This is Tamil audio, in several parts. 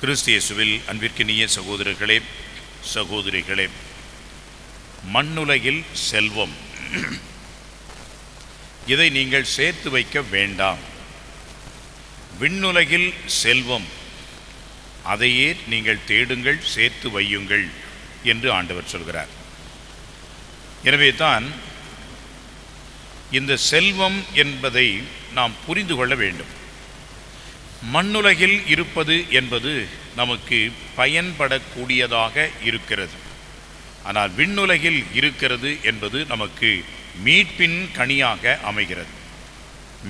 கிறிஸ்து இயேசுவில் அன்பிற்கினிய சகோதரர்களே, சகோதரிகளே, மண்ணுலகில் செல்வம், இதை நீங்கள் சேர்த்து வைக்க வேண்டாம். விண்ணுலகில் செல்வம், அதையே நீங்கள் தேடுங்கள், சேர்த்து வையுங்கள் என்று ஆண்டவர் சொல்கிறார். எனவே தான் இந்த செல்வம் என்பதை நாம் புரிந்து கொள்ள வேண்டும். மண்ணுலகில் இருப்பது என்பது நமக்கு பயன்படக்கூடியதாக இருக்கிறது. ஆனால் விண்ணுலகில் இருக்கிறது என்பது நமக்கு மீட்பின் கனியாக அமைகிறது.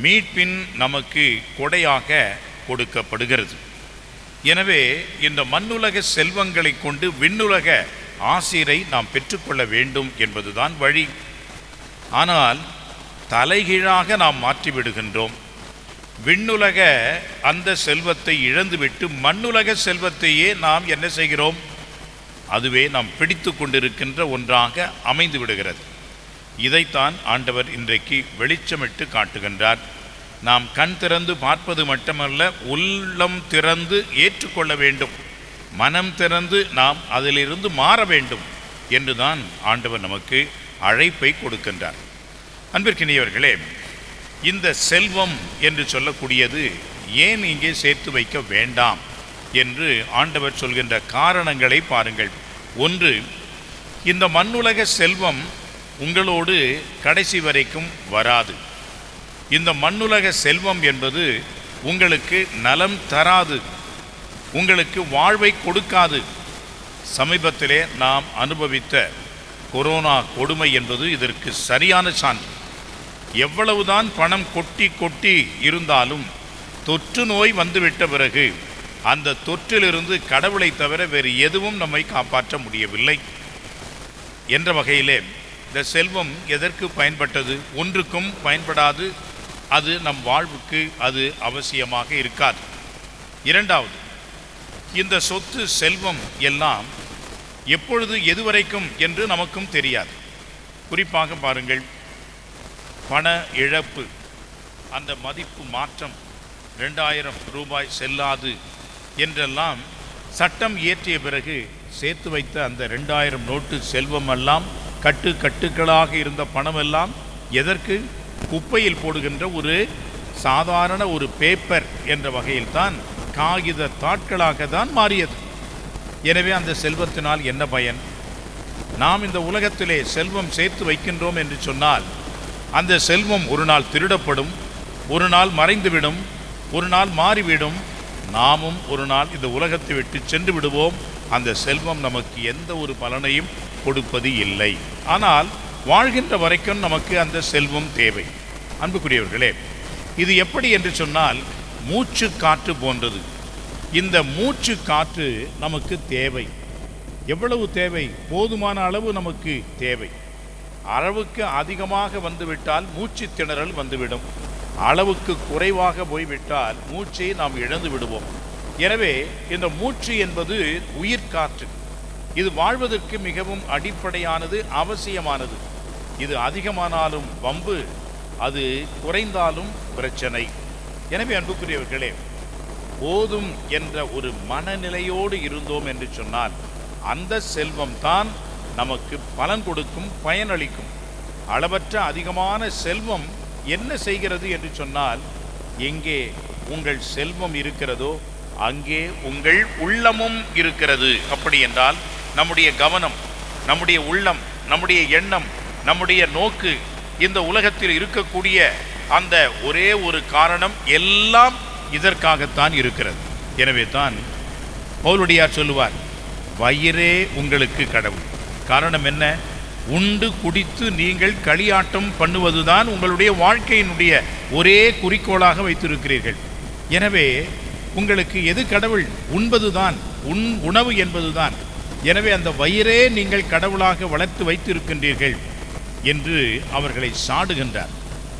மீட்பின் நமக்கு கொடையாக கொடுக்கப்படுகிறது. எனவே இந்த மண்ணுலக செல்வங்களை கொண்டு விண்ணுலக ஆசீரை நாம் பெற்றுக்கொள்ள வேண்டும் என்பதுதான் வழி. ஆனால் தலைகீழாக நாம் மாற்றிவிடுகின்றோம். விண்ணுலக அந்த செல்வத்தை இழந்துவிட்டு மண்ணுலக செல்வத்தையே நாம் என்ன செய்கிறோம்? அதுவே நாம் பிடித்து கொண்டிருக்கின்ற ஒன்றாக அமைந்து விடுகிறது. இதைத்தான் ஆண்டவர் இன்றைக்கு வெளிச்சமிட்டு காட்டுகின்றார். நாம் கண் திறந்து பார்ப்பது மட்டுமல்ல, உள்ளம் திறந்து ஏற்றுக்கொள்ள வேண்டும், மனம் திறந்து நாம் அதிலிருந்து மாற வேண்டும் என்றுதான் ஆண்டவர் நமக்கு அழைப்பை கொடுக்கின்றார். அன்பிற்கினியவர்களே, இந்த செல்வம் என்று சொல்லக்கூடியது ஏன் இங்கே சேர்த்து வைக்க வேண்டாம் என்று ஆண்டவர் சொல்கின்ற காரணங்களை பாருங்கள். ஒன்று, இந்த மண்ணுலக செல்வம் உங்களோடு கடைசி வரைக்கும் வராது. இந்த மண்ணுலக செல்வம் என்பது உங்களுக்கு நலம் தராது, உங்களுக்கு வாழ்வை கொடுக்காது. சமீபத்திலே நாம் அனுபவித்த கொரோனா கொடுமை என்பது இதற்கு சரியான சான்று. எவ்வளவுதான் பணம் கொட்டி கொட்டி இருந்தாலும் தொற்று நோய் வந்துவிட்ட பிறகு அந்த தொற்றிலிருந்து கடவுளை தவிர வேறு எதுவும் நம்மை காப்பாற்ற முடியவில்லை என்ற வகையிலே இந்த செல்வம் எதற்கு பயன்பட்டது? ஒன்றுக்கும் பயன்படாது. அது நம் வாழ்வுக்கு அது அவசியமாக இருக்காது. இரண்டாவது, இந்த சொத்து செல்வம் எல்லாம் எப்பொழுது எதுவரைக்கும் என்று நமக்கும் தெரியாது. குறிப்பாக பாருங்கள், பண இழப்பு, அந்த மதிப்பு மாற்றம் 2000 ரூபாய் செல்லாது என்றெல்லாம் சட்டம் இயற்றிய பிறகு சேர்த்து வைத்த அந்த 2000 நோட்டு செல்வமெல்லாம் கட்டுக்களாக இருந்த பணமெல்லாம் எதற்கு? குப்பையில் போடுகின்ற ஒரு சாதாரண ஒரு பேப்பர் என்ற வகையில்தான், காகித தாட்களாக தான் மாறியது. எனவே அந்த செல்வத்தினால் என்ன பயன்? நாம் இந்த உலகத்திலே செல்வம் சேர்த்து வைக்கின்றோம் என்று சொன்னால் அந்த செல்வம் ஒரு நாள் திருடப்படும், ஒரு நாள் மறைந்துவிடும், ஒரு நாள் மாறிவிடும். நாமும் ஒரு நாள் இந்த உலகத்தை விட்டு சென்று விடுவோம். அந்த செல்வம் நமக்கு எந்த ஒரு பலனையும் கொடுப்பது இல்லை. ஆனால் வாழ்கின்ற வரைக்கும் நமக்கு அந்த செல்வம் தேவை. அன்புக்குரியவர்களே, இது எப்படி என்று சொன்னால் மூச்சு காற்று போன்றது. இந்த மூச்சு காற்று நமக்கு தேவை. எவ்வளவு தேவை? போதுமான அளவு நமக்கு தேவை. அளவுக்கு அதிகமாக வந்துவிட்டால் மூச்சு திணறல் வந்துவிடும். அளவுக்கு குறைவாக போய்விட்டால் மூச்சை நாம் இழந்து விடுவோம். எனவே இந்த மூச்சு என்பது உயிர் காற்று. இது வாழ்வதற்கு மிகவும் அடிப்படையானது, அவசியமானது. இது அதிகமானாலும் வம்பு, அது குறைந்தாலும் பிரச்சனை. எனவே அன்புக்குரியவர்களே, போதும் என்ற ஒரு மனநிலையோடு இருந்தோம் என்று சொன்னால் அந்த செல்வம் தான் நமக்கு பலன் கொடுக்கும், பயனளிக்கும். அளவற்ற அதிகமான செல்வம் என்ன செய்கிறது என்று சொன்னால், எங்கே உங்கள் செல்வம் இருக்கிறதோ அங்கே உங்கள் உள்ளமும் இருக்கிறது. அப்படி என்றால் நம்முடைய கவனம், நம்முடைய உள்ளம், நம்முடைய எண்ணம், நம்முடைய நோக்கு இந்த உலகத்தில் இருக்கக்கூடிய அந்த ஒரே ஒரு காரணம் எல்லாம் இதற்காகத்தான் இருக்கிறது. எனவே தான் பவுலடியார் சொல்லுவார், வயிறே உங்களுக்கு கடவுள். காரணம் என்ன? உண்டு குடித்து நீங்கள் களியாட்டம் பண்ணுவதுதான் உங்களுடைய வாழ்க்கையினுடைய ஒரே குறிக்கோளாக வைத்திருக்கிறீர்கள். எனவே உங்களுக்கு எது கடவுள்? உண்பதுதான், உணவு என்பதுதான். எனவே அந்த வயிறே நீங்கள் கடவுளாக வளர்த்து வைத்திருக்கின்றீர்கள் என்று அவர்களை சாடுகின்றார்.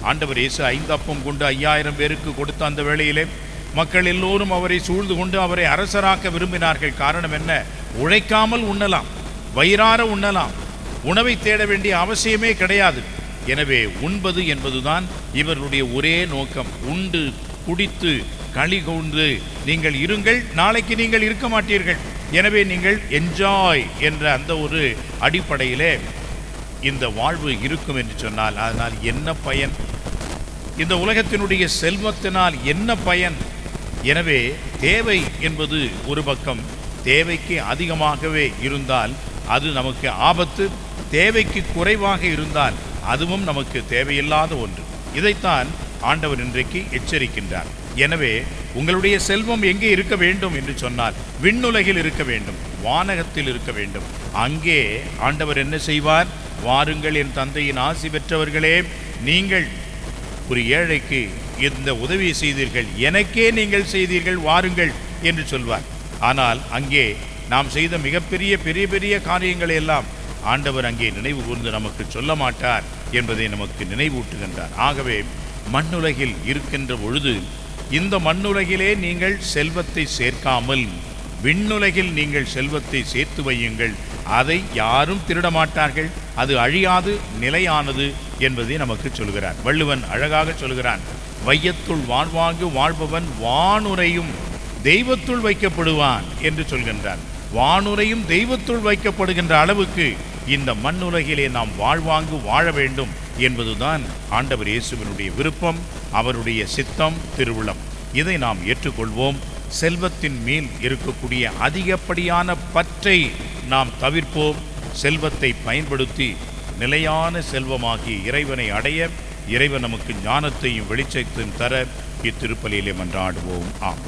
ஆண்டவர் இயேசு 5 அப்பம் கொண்டு 5000 பேருக்கு கொடுத்த அந்த வேளையிலே மக்கள் எல்லோரும் அவரை சூழ்ந்து கொண்டு அவரை அரசராக்க விரும்பினார்கள். காரணம் என்ன? உழைக்காமல் உண்ணலாம், வயிறார உண்ணலாம், உணவை தேட வேண்டிய அவசியமே கிடையாது. எனவே உண்பது என்பதுதான் இவர்களுடைய ஒரே நோக்கம். உண்டு குடித்து களி கூர்ந்து நீங்கள் இருங்கள், நாளைக்கு நீங்கள் இருக்க மாட்டீர்கள். எனவே நீங்கள் என்ஜாய் என்ற அந்த ஒரு அடிப்படையிலே இந்த வாழ்வு இருக்கும் என்று சொன்னால் அதனால் என்ன பயன்? இந்த உலகத்தினுடைய செல்வத்தினால் என்ன பயன்? எனவே தேவை என்பது ஒரு பக்கம், தேவைக்கு அதிகமாகவே இருந்தால் அது நமக்கு ஆபத்து, தேவைக்கு குறைவாக இருந்தால் அதுவும் நமக்கு தேவையில்லாத ஒன்று. இதைத்தான் ஆண்டவர் இன்றைக்கு எச்சரிக்கின்றார். எனவே உங்களுடைய செல்வம் எங்கே இருக்க வேண்டும் என்று சொன்னால் விண்ணுலகில் இருக்க வேண்டும், வானகத்தில் இருக்க வேண்டும். அங்கே ஆண்டவர் என்ன செய்வார்? வாருங்கள் என் தந்தையின் ஆசி பெற்றவர்களே, நீங்கள் ஒரு ஏழைக்கு இந்த உதவி செய்தீர்கள், எனக்கே நீங்கள் செய்தீர்கள், வாருங்கள் என்று சொல்வார். ஆனால் அங்கே நாம் செய்த மிகப்பெரிய பெரிய பெரிய காரியங்களை எல்லாம் ஆண்டவர் அங்கே நினைவு கூர்ந்து நமக்கு சொல்ல மாட்டார் என்பதை நமக்கு நினைவூட்டுகின்றார். ஆகவே மண்ணுலகில் இருக்கின்ற பொழுது இந்த மண்ணுலகிலே நீங்கள் செல்வத்தை சேர்க்காமல் விண்ணுலகில் நீங்கள் செல்வத்தை சேர்த்து வையுங்கள். அதை யாரும் திருட மாட்டார்கள், அது அழியாது, நிலையானது என்பதை நமக்கு சொல்கிறார். வள்ளுவன் அழகாக சொல்கிறான், வையத்துள் வாழ்வாங்கு வாழ்பவன் வானுரையும் தெய்வத்துள் வைக்கப்படுவான் என்று சொல்கின்றார். வானுரையும் தெய்வத்துள் வைக்கப்படுகின்ற அளவுக்கு இந்த மண்ணுலகிலே நாம் வாழ்வாங்கு வாழ வேண்டும் என்பதுதான் ஆண்டவர் இயேசுவினுடைய விருப்பம், அவருடைய சித்தம், திருவுளம். இதை நாம் ஏற்றுக்கொள்வோம். செல்வத்தின் மேல் இருக்கக்கூடிய அதிகப்படியான பற்றை நாம் தவிர்ப்போம். செல்வத்தை பயன்படுத்தி நிலையான செல்வமாகிய இறைவனை அடைய இறைவன் நமக்கு ஞானத்தையும் வெளிச்சத்தையும் தர இத்திருப்பலியிலே மன்றாடுவோம். ஆம்.